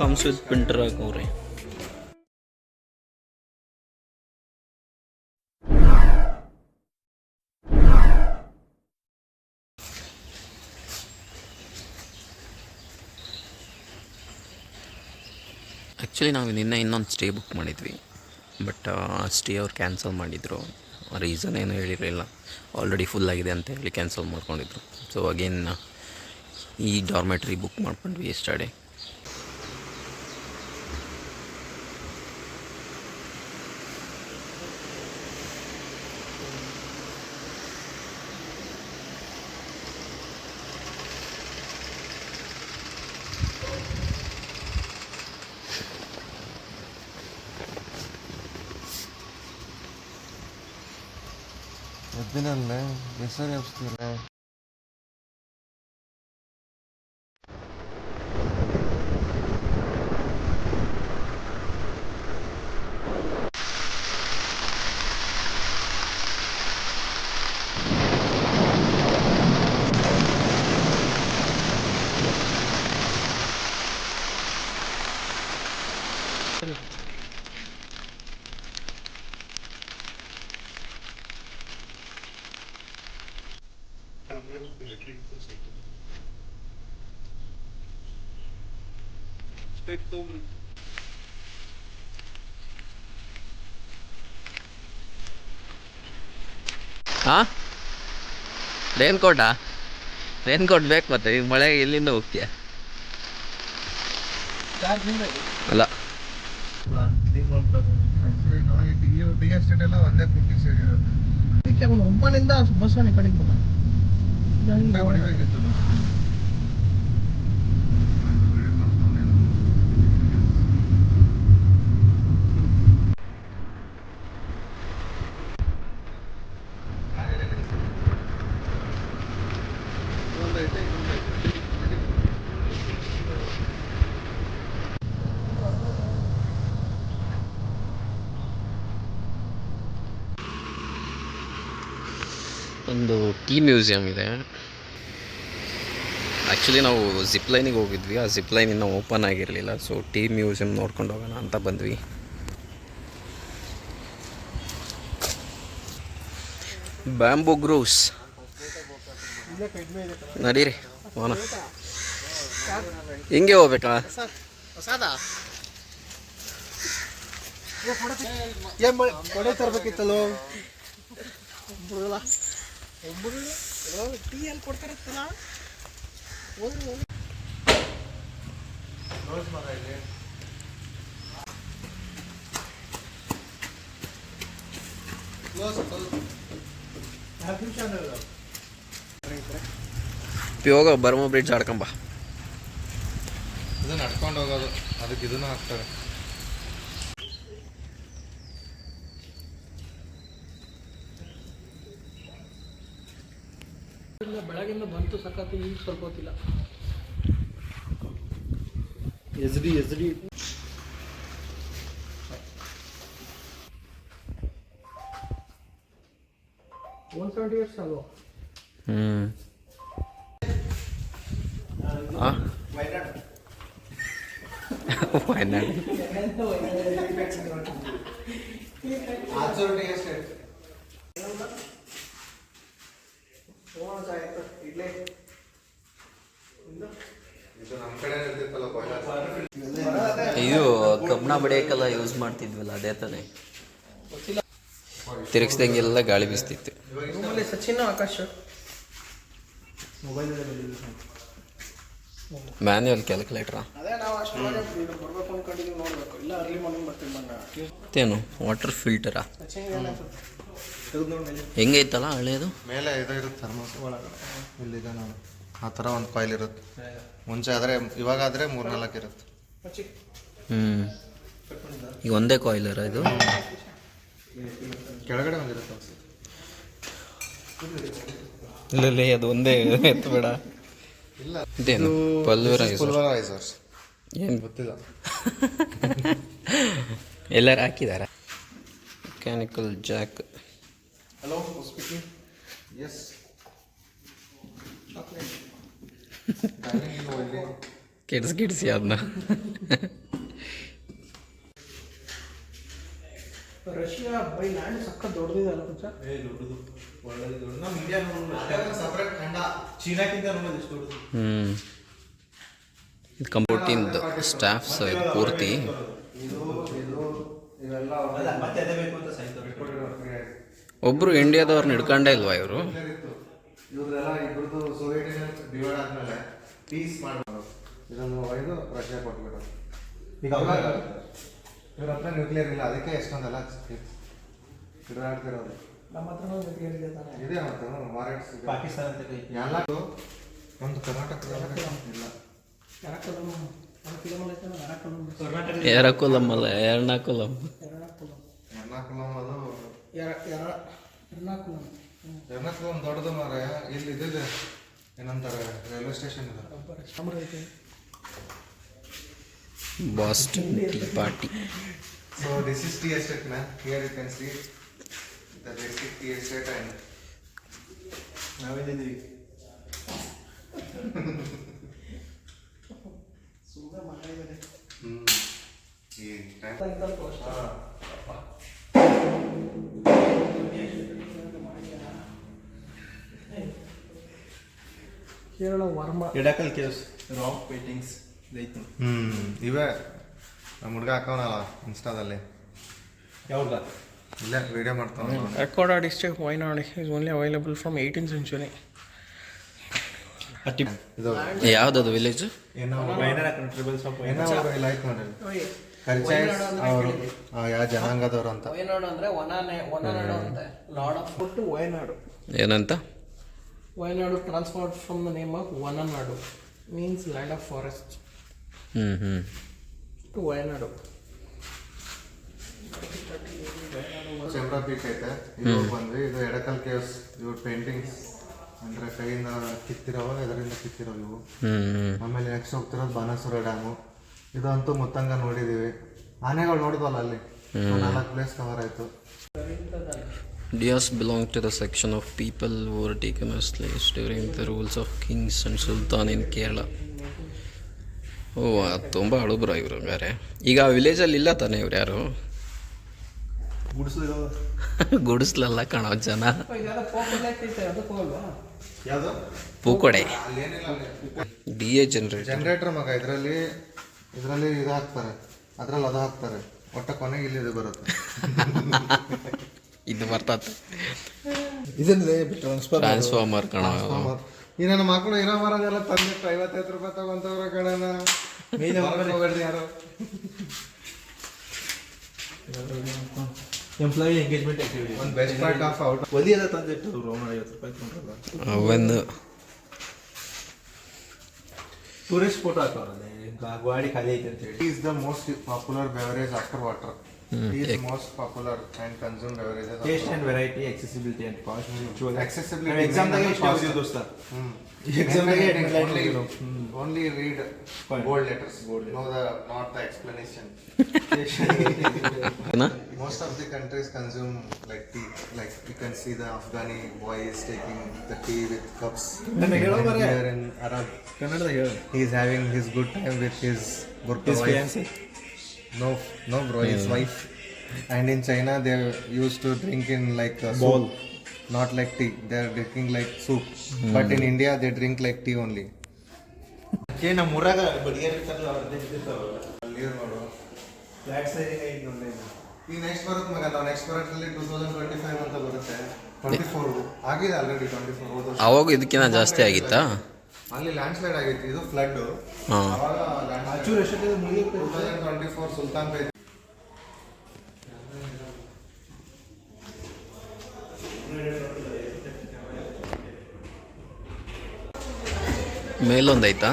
Comes with printer ಹಾಕವ್ರೆ. Actually ನಾವು ನಿನ್ನೆ ಇನ್ನೊಂದು ಸ್ಟೇ ಬುಕ್ ಮಾಡಿದ್ವಿ, ಬಟ್ ಸ್ಟೇ ಅವ್ರು ಕ್ಯಾನ್ಸಲ್ ಮಾಡಿದರು. ರೀಸನ್ ಏನು ಹೇಳಿರಲಿಲ್ಲ, ಆಲ್ರೆಡಿ ಫುಲ್ ಆಗಿದೆ ಅಂತ ಹೇಳಿ ಕ್ಯಾನ್ಸಲ್ ಮಾಡ್ಕೊಂಡಿದ್ರು. ಸೊ ಅಗೇನ್ ಈ ಡಾರ್ಮೆಟ್ರಿ ಬುಕ್ ಮಾಡ್ಕೊಂಡ್ವಿ ಎಸ್ಟರ್ಡೇ. ಎದ್ದಿನಲ್ಲೇ ಹೆಸರು ಎಬ್ಸ್ತೀರ. ಹಾಂ, ರೇನ್ ಕೋಟಾ? ರೇನ್ ಕೋಟ್ ಬೇಕು ಮತ್ತೆ, ಈಗ ಮಳೆ ಎಲ್ಲಿಂದ ಹೋಗ್ತೀಯ? ಅಲ್ಲ, ಬಿ ಎಸ್ಟೇಟ್ ಎಲ್ಲ ಒಂದೇ ಕುಟ್ಟಿ ಸೇರಿರೋದು. ಅದಕ್ಕೆ ಅವನು ಒಬ್ಬನಿಂದ ಬಸವನ ಕಡೆಗೆ ಹೊಡಿಬೇಕಿತ್ತು. ಒಂದು ಟೀ ಮ್ಯೂಸಿಯಮ್ ಇದೆ. ಆ್ಯಕ್ಚುಲಿ ನಾವು ಜಿಪ್ ಲೈನಿಗೆ ಹೋಗಿದ್ವಿ, ಆ ಜಿಪ್ ಲೈನ್ ಇನ್ನೂ ಓಪನ್ ಆಗಿರಲಿಲ್ಲ. ಸೊ ಟೀ ಮ್ಯೂಸಿಯಮ್ ನೋಡ್ಕೊಂಡು ಹೋಗೋಣ ಅಂತ ಬಂದ್ವಿ. ಬ್ಯಾಂಬೂ ಗ್ರೂವ್ಸ್ ನಡೀರಿ ಹೋಗೋಣ. ಹಿಂಗೆ ಹೋಗ್ಬೇಕಾ? ಕೊಡೆ ತರಬೇಕಿತ್ತಲ್ಲೋ. ಟೀ ಎಲ್ಲಿ ಕೊಡ್ತಾರತ್ತಲ್ಲ. ಹೋಗ ಬರ್ಮ ಬ್ರಿಡ್ಜ್ ಆಡ್ಕೊಂಬ. ಇದನ್ನ ನಡ್ಕೊಂಡು ಹೋಗೋದು, ಅದಕ್ಕೆ ಇದನ್ನು ಹಾಕ್ತಾರೆ. ಬೆಳಗಿಂದ ಬಂತು ಸಖತ್ತು, ಈಗ ಸ್ವಲ್ಪ ಹೊತ್ತಿಲ್ಲ. ಎಸ್ ಡಿ 170 ಇಯರ್ಸ್ ಅಲ್ವಾ? ವಯನಾಡ್ ಇದು ಕಬ್ಬಣ ಬಡಿಯಕ್ಕೆಲ್ಲ ಯೂಸ್ ಮಾಡ್ತಿದ್ವಲ್ಲ, ಅದೇ ತಾನೇ. ತಿರುಗಿಸ್ದಂಗೆಲ್ಲ ಗಾಳಿ ಬೀಸ್ತಿತ್ತು. ಸಚಿನ್ ಆಕಾಶ್ ಮ್ಯಾನ್ಯುವಲ್ ಕ್ಯಾಲ್ಕುಲೇಟ್ರಾ? ಮತ್ತೇನು ವಾಟರ್ ಫಿಲ್ಟರಾ? ಹೆಂಗೈತಲ್ಲ ಹಳೇದು. ಮೇಲೆ ಇದು ಇರುತ್ತೆ ಥರ್ಮೋಸ್ ಒಳಗಡೆ. ಇಲ್ಲಿದೆ ನೋಡಿ, ಆ ಥರ ಒಂದು ಕಾಯಿಲ್ ಇರುತ್ತೆ. ಮುಂಚೆ ಆದರೆ, ಇವಾಗಾದರೆ 3-4 ಇರುತ್ತೆ. ಈಗ ಒಂದೇ ಕಾಯಿಲರ ಇದು? ಕೆಳಗಡೆ ಒಂದಿರುತ್ತೆ. ಇಲ್ಲ ಅದು ಒಂದೇ ಎತ್ತಬೇಡ. ಇಲ್ಲ, ಇದೇನು ಪಲ್ವರೈಸರ್ಸ್ ಏನು ಗೊತ್ತಿಲ್ಲ. ಎಲ್ಲರೂ ಹಾಕಿದಾರ? Mechanical jack. Hello, speaking. Yes. ಕೆಡಿಸಿ ಅದನ್ನ. ರಷ್ಯಾ ಬೈ ಲ್ಯಾಂಡ್ ಸಕ್ಕ ದೊಡ್ಡದಿದೆ ಅಲ್ಲ ಕೊಂಚ. ಒಳ್ಳೆದು ದೊಡ್ಡದು. ನಮ್ಮ ಇಂಡಿಯಾ ಸಪ್ರೇಟ್ ಖಂಡ, ಚೀನಾಕ್ಕಿಂತ ನೋಡೋದು ಎಷ್ಟು ದೊಡ್ಡದು. ಇದು ಕಂಪ್ಯೂಟಿಂದ ಸ್ಟಾಫ್ಸ್ ಇದು ಪೂರ್ತಿ. ಇವೆಲ್ಲ ಮತ್ತೆ ಅದೇ ಬೇಕು ಅಂತ ಒಬ್ಬರು ಇಂಡಿಯಾದವ್ರನ್ನ ಹಿಡ್ಕೊಂಡೇ ಇಲ್ವಾ ಇವರು? ಇವ್ರದೆಲ್ಲ ಇಬ್ಬರದು ಸೋವಿಯಟ್ ಯೂನಿಯನ್ ಡಿವೈಡ್ ಆದ್ಮೇಲೆ ಪೀಸ್ ಮಾಡ್ಬೋದು. ಇದನ್ನು ಒಯ್ದು ರಷ್ಯಾ ಕೊಟ್ಬಿಟ್ಟು ಈಗ ಇವ್ರ ಹತ್ರ ನ್ಯೂಕ್ಲಿಯರ್ ಇಲ್ಲ, ಅದಕ್ಕೆ ಎಷ್ಟೊಂದೆಲ್ಲ ಹಿಡಿದಾಡ್ತಿರೋದು. ನಮ್ಮ ಹತ್ರ ಇದೆ ತಾನೆ. ಇದೆ ಮತ್ತು ವಾರೆಂಟ್ಸ್ ಪಾಕಿಸ್ತಾನ ಅಂತ ಕೈ ಎಲ್ಲ ಒಂದು ಕರ್ನಾಟಕದಲ್ಲಿ ಇಲ್ಲ. ಎರಕುಲಂ ಅಲ್ಲ, ಎರ್ನಾಕುಲಂ. ಎರ್ನಾಕುಲಂ ಅದು ಎರ್ನಾಕುಲಂ ದೊಡ್ಡದು ಮಾರಾಯ. ಇಲ್ಲಿ ಇದಿದೆ, ಏನಂತಾರೆ, ರೈಲ್ವೆ ಸ್ಟೇಷನ್ ಇದೆ. Boston tea party. So this is tea estate, man. Here you can see the basic tea estate and ನಾವೇನಿದ್ದೀವಿ. ಸುಮ್ಮನೆ ಮಾಡಿದ್ದಾರೆ. ಈ time Kerala Varma Edakkal caves rock paintings ಐತಿ. ಇವೇ ನಮ್ಮ ಹುಡುಗ ಹಾಕೋನಲ್ಲ ಇನ್ಸ್ಟಾದಲ್ಲಿ, ಯಾವ್ದ ಇಲ್ಲೇ ವಿಡಿಯೋ ಮಾಡ್ತಾನೆ. Recorda district Wayanad is only available from 18th century. ಇದು ಯಾವ್ದದು ವಿಲೇಜ್? ವಯನಾಡ್ ಕಂಟ್ರಿಬಲ್ಸ್ ಆಫ್ ಏನೋ ಲೈಕ್ ಮಾಡಿ ಕಲ್ಚರ್ಸ್ ಅವರು ಯಾವ ಜನಾಂಗದವರು ಅಂತ. ವಯನಾಡು ಅಂದ್ರೆ ವನನಾಡು ಅಂತ. ಲಾರ್ಡ್ ಆಫ್ ಕೊಟ್ಟು ವಯನಾಡು. ಏನಂತ? Wayanad transferred from the name of Vananadu means land of forest to Wayanad. Chembra peak ಐತೆ. ಇದು ಬಂದ್ವಿ, ಇದು ಎಡಕಲ್ ಕೇವ್ಸ್. ಇವ್ರ ಪೇಂಟಿಂಗ್ಸ್ ಅಂದರೆ ಕೈಯಿಂದ ಕಿತ್ತಿರೋವು, ಇದರಿಂದ ಕಿತ್ತಿರೋವು ಇವು. ಆಮೇಲೆ ನೆಕ್ಸ್ಟ್ ಹೋಗ್ತಿರೋದು ಬಾಣಾಸುರ ಡ್ಯಾಮು. ಇದಂತೂ ಮೊತ್ತಂಗ ನೋಡಿದ್ದೀವಿ. ಆನೆಗಳು ನೋಡಿದ್ವಲ್ಲ ಅಲ್ಲಿ, 4 ಪ್ಲೇಸ್ ಕವರ್ ಆಯಿತು. Dias belong to the section of people who were taken as slaves during the rules of kings and sultan in Kerala. ತುಂಬ ಹಳುಬ್ರು ಇವರು ಹಂಗಾರೆ. ಈಗ ಆ ವಿಲೇಜಲ್ಲಿ ಇಲ್ಲ ತಾನೆ ಇವ್ರು ಯಾರು? ಗುಡಿಸ್ಲಲ್ಲ ಕಾಣೋ ಜನ. ಯಾವುದು ಪೂಕೊಡೆ ಅಲ್ಲಿ ಏನಿಲ್ಲ, ಅಲ್ಲಿ DA ಜನರೇಟರ್ ಮಗ. ಇದರಲ್ಲಿ ಇದು ಹಾಕ್ತಾರೆ, ಅದ್ರಲ್ಲಿ ಅದು ಹಾಕ್ತಾರೆ. ಒಟ್ಟ ಕೊನೆಗೆ ಇಲ್ಲಿ ಇದು ಬರುತ್ತೆ. ಇದು ಬರ್ತದೆ ಇದನ್ನೇ ಟ್ರಾನ್ಸ್ಫಾರ್ಮರ್ ಕಣ. ಈ ನನ್ನ ಮಕ್ಕಳು ಇರೋ ಮರದೆಲ್ಲ ತಂದಿಟ್ಟು 55 ರೂಪಾಯಿ ತಗೊಂತವ್ರ ಕಡೆನ ಹೋಗ್ಬೇಡ್ರಿ ಯಾರು. ಎಂಪ್ಲಾಯಿ ಎಂಗೇಜ್ಮೆಂಟ್ ಆಕ್ಟಿವಿಟಿ ಒಂದು ಬೆಸ್ಟ್ ಪಾರ್ಟ್ ಆಫ್ ಔಟ್ ಒಲಿ ಎಲ್ಲ ತಂದಿಟ್ಟು ರೋಮ 50 ರೂಪಾಯಿ ತೊಗೊಂಡ್ರಲ್ಲ. ಅವನ್ನು ಟೂರಿಸ್ಟ್ ಫೋಟೋ ಹಾಕೋರಲ್ಲ, ಗಾಡಿ ಖಾಲಿ ಐತೆ ಅಂತ ಹೇಳಿ. Is the most popular beverage after water. Is most popular and consume beverages. Taste and variety, accessibility and cost. Accessibility. ಎಕ್ಸಾಮ್ದಾಗೆ ಇಷ್ಟ ಆಗೋದು ದೋಸ್ತ. ಎಕ್ಸಾಮ್ದಾಗೆ only read bold letters. Not the explanation. Most of the countries consume like tea. Like you can see the Afghani boy is taking the tea with cups. Here in Arab, ಕನ್ನಡದಾಗ ಹೇಳು. he is having his good time with his burqa His wife. fiancé. No bro, his wife. And in China they used to drink in like a Bowl. soup. Not like tea, they are drinking like soup. But in India they drink like tea only. ನಮ್ಮ ಊರಾಗ ಬಡಿಗೆ ಇರ್ತಾರಲ್ಲ ಅವ್ರದ್ದೇ ಇರ್ತಾವ. ನೀರು ನೋಡು. Flat ಸೈಡಿಗೆ ಐತೆ ನೋಡ್ರಿ. ಈ ನೆಕ್ಸ್ಟ್ ಬರುತ್ತೆ ಮಗ, ನಾವು ನೆಕ್ಸ್ಟ್ ಬರೋದ್ರಲ್ಲಿ 2025 ಅಂತ ಬರುತ್ತೆ. 24 ಆಗಿದೆ ಆಲ್ರೆಡಿ. 24 ಹೋದ ವರ್ಷ. ಅವಾಗ ಇದಕ್ಕಿಂತ ಜಾಸ್ತಿ ಆಗಿತ್ತಾ? ಅಲ್ಲಿ ಲ್ಯಾಂಡ್ ಸ್ಲೈಡ್ ಆಗಿತ್ತು, ಇದು ಫ್ಲಡ್. ಹಾಂ. ಅವಾಗ ಲ್ಯಾಂಡ್ ಅಚ್ಚೂರು ಎಷ್ಟೊತ್ತಿಗೆ ಮುಳುಗಿ 2024 ಸುಲ್ತಾನ್ ಪೇಜ್. ಮೇಲೊಂದೈತಾ?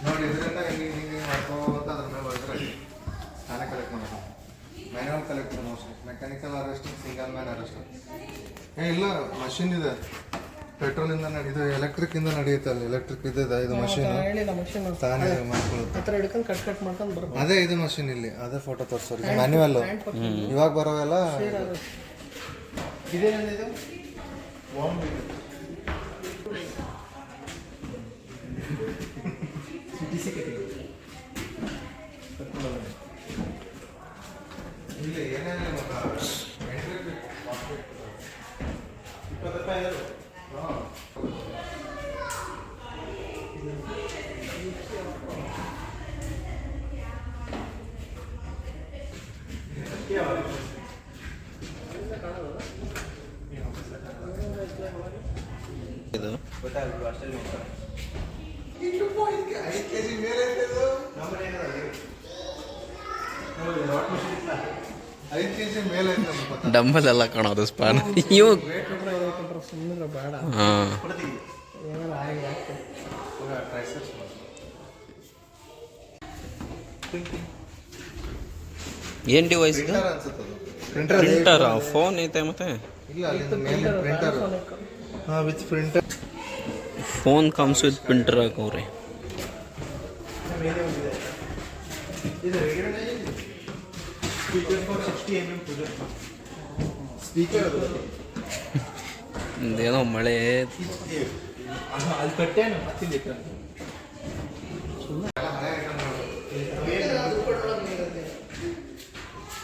ನೋಡಿ ಇದರಿಂದ ಹಿಂಗೆ ಮಾಡ್ಕೋತ ಅದ್ರ ಮೇಲೆ ಬರೆದ್ರೆ ನಾನೇ ಕಲೆಕ್ಟ್ ಮಾಡೋದು. Manual collect mostly. Mechanical arrest, single man arrest. ಇಲ್ಲ ಮಷಿನ್ ಇದೆ. ಪೆಟ್ರೋಲ್ ಇಂದ ಇದು ಎಲೆಕ್ಟ್ರಿಕ್ ಇಂದ ನಡೆಯುತ್ತೆ ಅಲ್ಲಿ ಎಲೆಕ್ಟ್ರಿಕ್ ಇದೆ ಇದು ಮಷೀನ್ ಹೇಳಿಲ್ಲ ಮಷಿನ್ ತಾನೇ ಮಾಡ್ಕೊಳ್ಳುತ್ತೆ ಹತ್ರ ಹಿಡ್ಕೊಂಡು ಕಟ್ ಮಾಡ್ಕೊಂಡು ಬರ್ಬೋದು. ಅದೇ ಇದು ಮಷೀನ್ ಇಲ್ಲಿ ಅದೇ ಫೋಟೋ ತೋರಿಸೋರು ಇದು ಮ್ಯಾನ್ಯುವಲ್ ಇವಾಗ ಬರೋವೆಲ್ಲ ಇದೇನಿದೆ ಇಲ್ಲಿ ಏನೇನಿಲ್ಲ 20 ರೂಪಾಯಿ ಇದು ಗೊತ್ತಾಗಲ್ಲ ಅಷ್ಟಲ್ಲಿ ಹೋಗ್ತಾರೆ 5 kg ಮೇಲೆ ಐತೆ ಇದು. 5 kg ಮೇಲೆ ಐತೆ ನಮ್ಗೆ ಗೊತ್ತಾ. ಡಂಬಲ್ ಎಲ್ಲ ಕಾಣೋದು ಸ್ಪಾನ್ ಇವು ವೇಟ್ ಹಿಡ್ರೆ ಸುಮ್ಮನೆ ಬೇಡ ಹಾಂ ಏನಾರ ಆಗಿ ಆಗ್ತದೆ. ಟ್ರೈಸೆಪ್ಸ್ ಏನು ಡಿವೈಸ್ ಇದು ಪ್ರಿಂಟರ್ ಅನ್ಸುತ್ತೆ ಅದು ಪ್ರಿಂಟರ್ ಫೋನ್ ಐತೆ ಮತ್ತೆ ಇಲ್ಲ ಅಲ್ಲಿ ಮೇಲೆ ಪ್ರಿಂಟರ್ ಹಾಂ with printer phone comes with printer speaker. For ಫಾರ್ 60 mm ಪ್ರೊಜೆಕ್ಟ್ ಸ್ಪೀಕರ್ ಅದು ಏನೋ ಮಳೆ ಅಲ್ಲಿ ಕಟ್ಟೇನು ಹತ್ತಿಂದ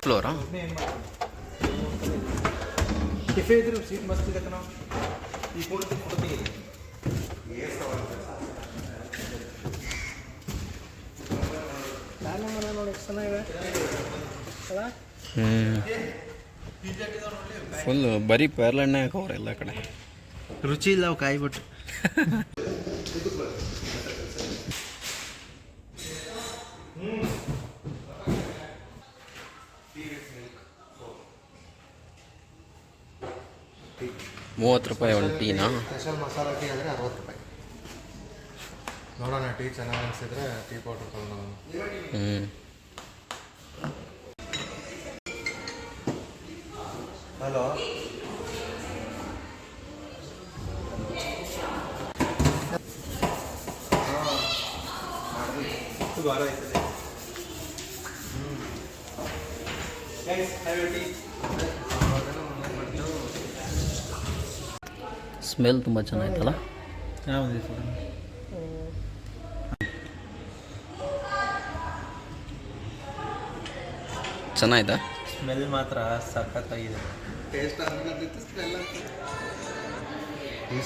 ಫ್ಲೋರಾ ಕೆಫೆ ಇದ್ರೆ ಸೀಟ್ ಮಸ್ತ್ ಇದೆ ನಾವು ಈ ಕೊಡ್ತೀನಿ ನಾನು ಮನೆ ನೋಡಿ ಎಷ್ಟು ಚೆನ್ನಾಗಿದೆ ಅಲ್ಲ ಫುಲ್ ಬರೀ ಪೇರ್ಲೆಣ್ಣೆ ಹಾಕವ್ರೆ ಎಲ್ಲ ಕಡೆ. ರುಚಿ ಇಲ್ಲ ಅವು ಕಾಯಿ ಬಿಟ್ಟು ₹30 ಒಂದು ಟೀನಾ? ಸ್ಪೆಷಲ್ ಮಸಾಲ ಟೀ ಆದರೆ 60 ರೂಪಾಯಿ. ನೋಡೋಣ ಟೀ ಚೆನ್ನಾಗಿ ಅನಿಸಿದ್ರೆ ಟೀ ಪೌಡರ್ ತೊಗೊಂಡು ಹಲೋ ವಾರ ಆಯ್ತದೆ ಸ್ಮೆಲ್ ತುಂಬ ಚೆನ್ನಾಗಿತ್ತಲ್ಲ. ಚೆನ್ನಾಯ್ತಾ? ಸ್ಮೆಲ್ ಮಾತ್ರ ಸಖತ್ತಾಗಿದೆ. ಟೇಸ್ಟ್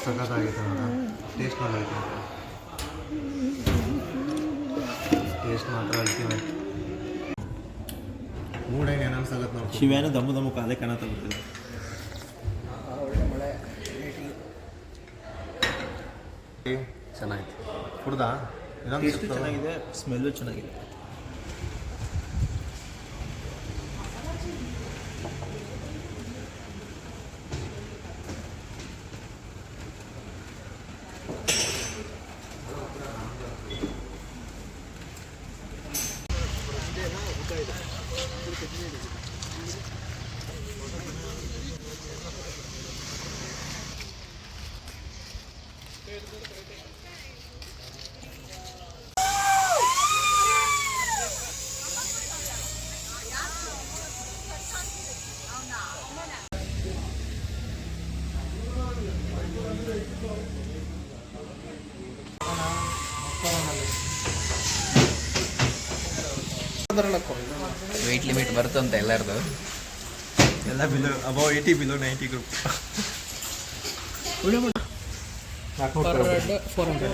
ಸಖತ್ತಾಗಿತ್ತು ಟೇಸ್ಟ್ ಮಾಡಬೇಕು ಟೇಸ್ಟ್ ಮಾತ್ರ ಅಲ್ಟಿಮೇಟ್. ಮೂಡ್ ಹೆಂಗೆ ಅನ್ಸತ್ತೆ ನೋಡಿ. ಶಿವ್ಯಾನು ದಮ್ಮು ದಮ್ಮು ಕಾಲೇ ಕಾಣತ್ತಾಗ್ಬಿಟ್ಟಿದೆ. ಒಳ್ಳೆ ಮಳೆ ಚೆನ್ನಾಗಿತ್ತು. ಕುಡ್ದಾ ಟೇಸ್ಟು ಚೆನ್ನಾಗಿದೆ, ಸ್ಮೆಲ್ಲು ಚೆನ್ನಾಗಿದೆ. ವೆಯ್ಟ್ ಲಿಮಿಟ್ ಬರ್ತಂತ ಎಲ್ಲರದು. ಎಲ್ಲ below above 80 below 90 group. Per head 400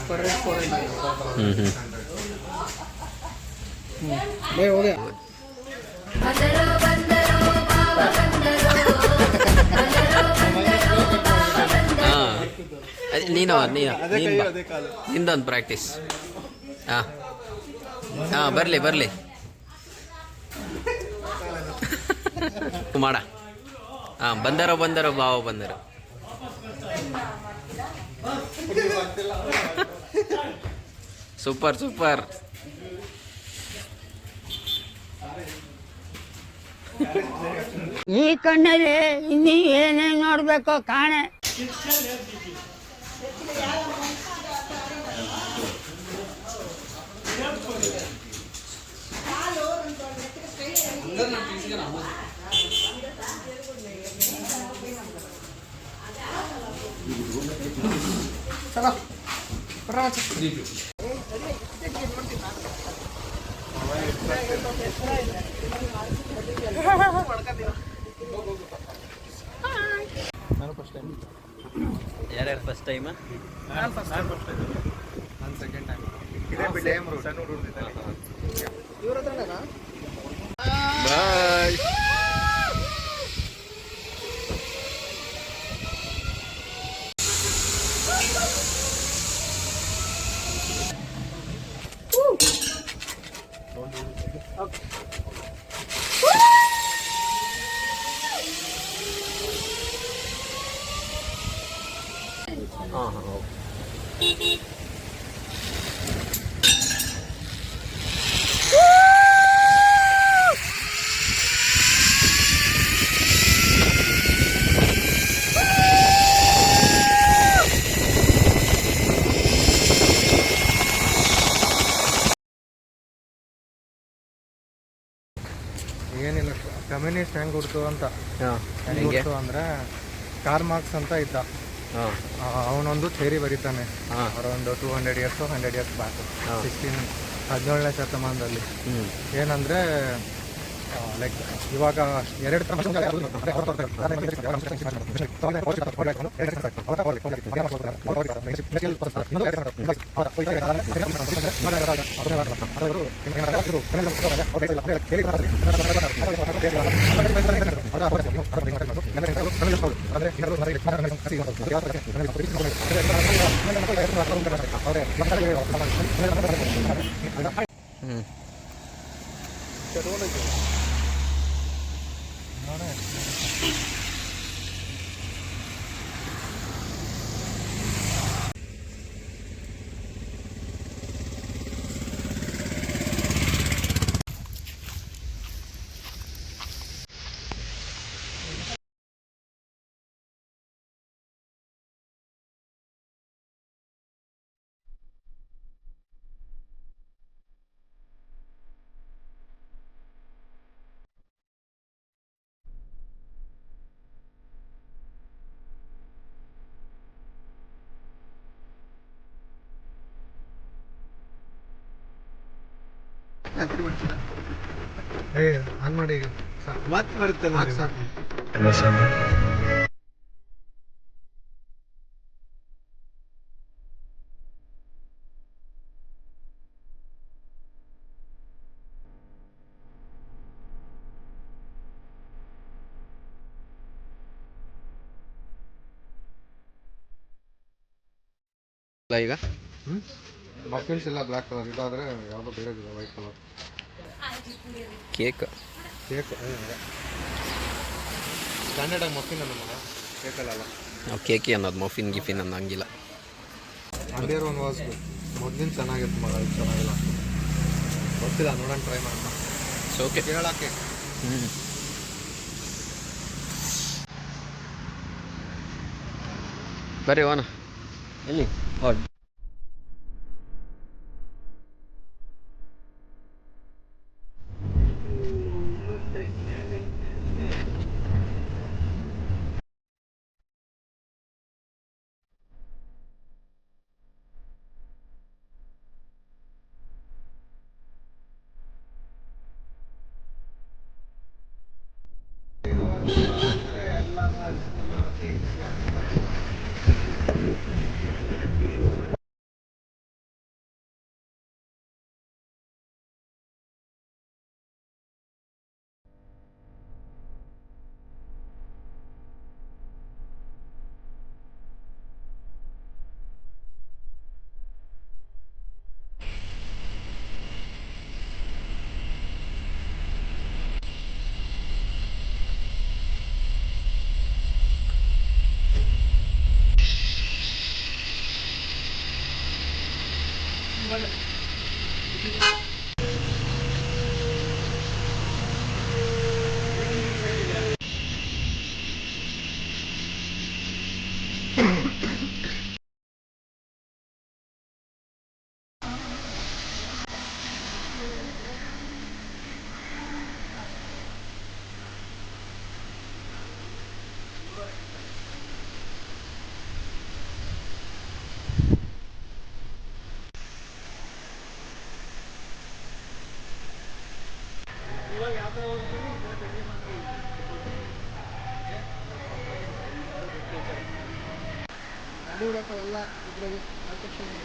per head 400 bye ಹೋಗ್ಯಾ ಹಾಂ ನಿಂದೊಂದು ಪ್ರಾಕ್ಟೀಸ್. ಹಾಂ ಹಾಂ ಬರಲಿ ಮಾಡ. ಹಾಂ ಬಂದರೋ ಬಾವ ಬಂದರೋ. ಸೂಪರ್ ಈ ಕಣ್ಣಲ್ಲಿ ಇನ್ನೀ ಏನೇನು ನೋಡ್ಬೇಕೋ ಕಾಣೆ. ಚಲೋ ಬರ್ರ ಮಚ್ಚ. ನಾನು ಫಸ್ಟ್ ಟೈಮ್. ಯಾರ್ಯಾರು ಫಸ್ಟ್ ಟೈಮಾ? ನಾನು ಸೆಕೆಂಡ್ ಟೈಮ್. ಇದೇ ಸೇಮ್ ರೂಟ್. ಸಣ್ಣ ರೂಟ್ ಇದೆ. ಇವ್ರ ಹತ್ರನೇನಾ? ಬಾಯ್. ಹಾಂ ಹಾಂ ಓಕೆ. ಏನಿಲ್ಲ, ಕಮ್ಯುನಿಸ್ಟ್ ಹೆಂಗೆ ಹುಡ್ತು ಅಂತ. ಹಾಂ ಹೆಂಗೆ ಹೆಂಗೆ? ಹುಡ್ತು ಅಂದರೆ ಕಾರ್ಲ್ ಮಾರ್ಕ್ಸ್ ಅಂತ ಇದ್ದ. ಹಾಂ ಅವನೊಂದು ಥೇರಿ ಬರೀತಾನೆ. ಹಾಂ ಅವರೊಂದು 200 ಇಯರ್ಸು 100 ಇಯರ್ಸ್ ಬ್ಯಾಕ್, ಹಾಂ. 17ನೇ ಶತಮಾನದಲ್ಲಿ. ಹ್ಞೂ ಏನಂದರೆ ಲೈಕ್ ಇವಾಗ ಎರಡು ಥರ ಹ್ಞೂ ಆನ್ ಮಾಡಿ ಮತ್ತೆ ಬರುತ್ತೆ ಸಾಕು. ಈಗ ಮಫಿನ್ಸ್ ಇಲ್ಲ ಬ್ಲ್ಯಾಕ್ ಕಲರ್, ಇದಾದರೆ ಯಾವುದೋ ಬೇರೆ ಇದೆ ವೈಟ್ ಕಲರ್ ಕೇಕ್. ಕೇಕ್. ಸ್ಟ್ಯಾಂಡರ್ಡಾಗಿ ಮಫಿನ್ ಅಲ್ಲ ಮಗ, ಕೇಕಲ್ಲ. ನಾವು ಕೇಕಿ ಅನ್ನೋದು ಮಫಿನ್ ಗಿಫಿನ್ ಅನ್ನೋಂಗಿಲ್ಲ. ಅಂಡಿಯರ್ ಒನ್ ವಾಸ್ ಮೊದಲಿನ ಚೆನ್ನಾಗಿತ್ತು ಮಗ, ಇದು ಚೆನ್ನಾಗಿಲ್ಲ. ಗೊತ್ತಿಲ್ಲ, ನೋಡೋಣ ಟ್ರೈ ಮಾಡೋಣ. ಸೊ ಓಕೆ ಕೇಳಕ್ಕೆ ಹ್ಞೂ ಬರ್ರಿ ಹೋಣ. ಎಲ್ಲಿ ಹೊಡ್ ನೋಡಪ್ಪ ಎಲ್ಲ ಇದ್ರಾಗೆ ಆಕರ್ಷಣೆ